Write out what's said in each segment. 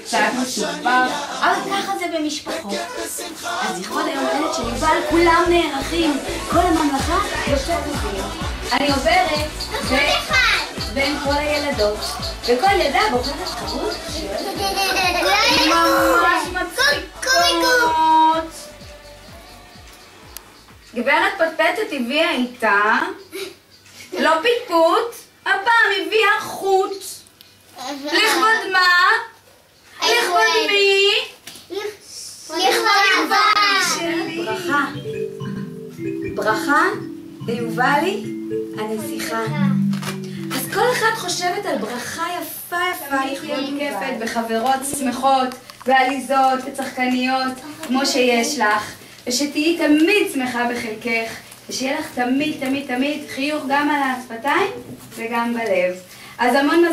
קצת מסובך, אבל ככה זה במשפחות. אז לכבוד היום הולדת של יובל כולם נערכים, כל הממלכה יוצאת מביאים. אני עוברת בין כל הילדות, וכל ילדה בוחרת חרות ממש מצחיקות. גברת פטפטת הביאה איתה לא פטפוט, הפעם הביאה חוט. לכבוד מה? לכבוד מי? לכבוד יובל. ברכה. ברכה ליובלי הנסיכה. אז כל אחד חושבת על ברכה יפה יפה לכבוד כיפת וחברות שמחות ועליזות וצחקניות כמו שיש לך, ושתהיי תמיד שמחה בחלקך, ושיהיה לך תמיד תמיד תמיד חיוך גם על השפתיים וגם בלב. אז המון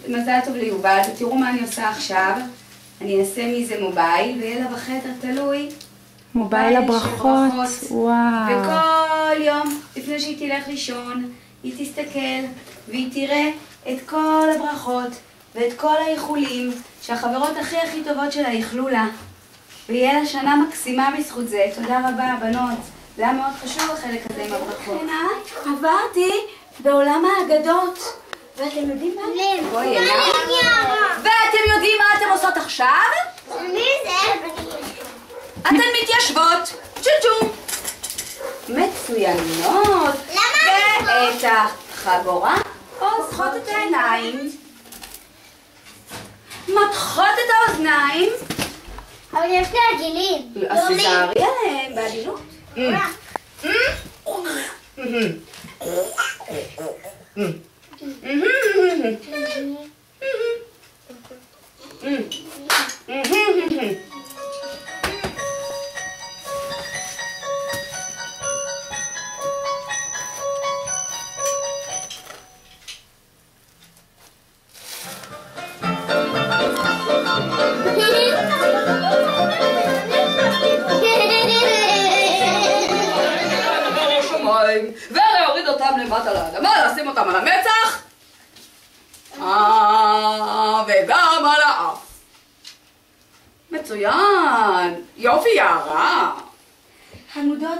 מזל טוב ליובל. תראו מה אני עושה עכשיו. אני אעשה מזה מובייל, ויהיה לה בחדר תלוי מובייל הברכות. וואו. וכל יום לפני שהיא תלך לישון היא תסתכל והיא תראה את כל הברכות ואת כל האיחולים שהחברות הכי טובות שלה איחלו לה, ויהיה לה שנה מקסימה בזכות זה. תודה רבה בנות, זה היה מאוד חשוב החלק הזה עם הברכות. עברתי בעולם האגדות, ואתם יודעים מה? ואתם יודעים מה אתם עושות עכשיו? אתן מתיישבות, צ'ו-צ'ו, מצוינות, ואת החגורה פותחות את העיניים, מתחות את האוזניים, אבל יש לי עגילים. אז תזהרי עליהם בעדינות. ולהוריד אותם למטה לאדמה, לשים אותם על המצח וגם על האף. מצוין, יופי יערה. חמודות,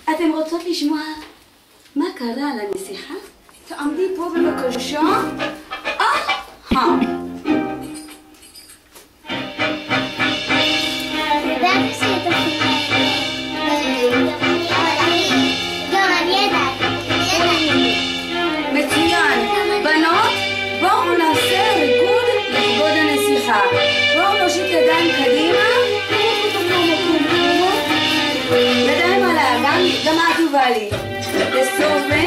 אתם רוצות לשמוע מה קרה לנסיכה? תעמדי פה בבקשה. בואו נעשה ריקוד לכבוד הנסיכה. בואו נושיט ידיים קדימה, ידיים על האגן, גם את יובלי. לסובב,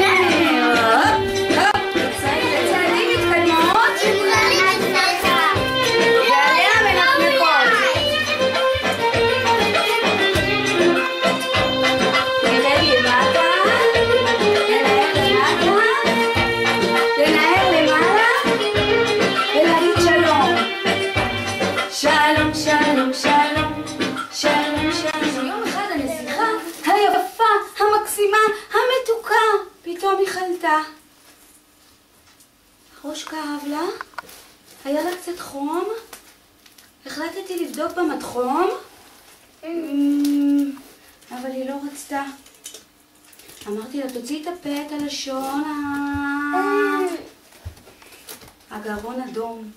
צעדים מתקדמות, ועליה מנפנקות. נרד למטה, ננער למטה, ננער למעלה, ולהגיד שלום. שלום, שלום, שלום, שלום, שלום. יום אחד הנסיכה היפה, המקסימה, המתוקה, פתאום היא חלתה. ראש כאב לה, היה לה קצת חום, החלטתי לבדוק במדחום, אבל היא לא רצתה. אמרתי לה, תוציאי את הפה, את הלשון, הגרון אדום.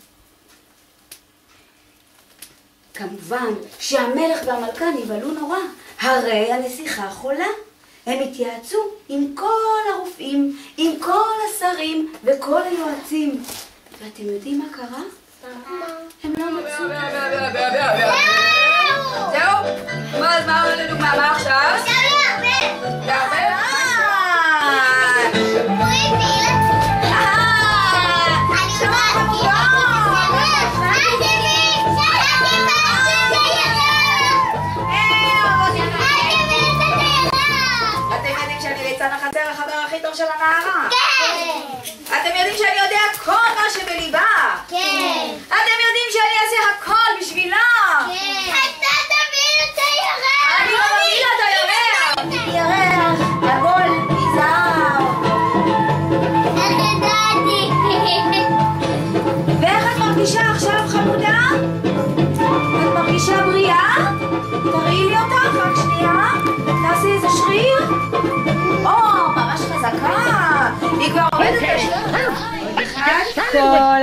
כמובן שהמלך והמלכה נבהלו נורא, הרי הנסיכה חולה. הם התייעצו עם כל הרופאים, עם כל השרים וכל היועצים. ואתם יודעים מה קרה? הם לא מצאו. זהו? מה לדוגמה, מה עכשיו? החצר החבר הכי טוב של הנערה? כן! אתם יודעים שאני יודע כל מה שבליבה? כן! אתם יודעים שאני אעשה הכל בשבילה? כן! אתה תביא את הירח! אני לא מביא לה את הירח! ירח! היא כבר עומדת על 2. עוד אחד. כל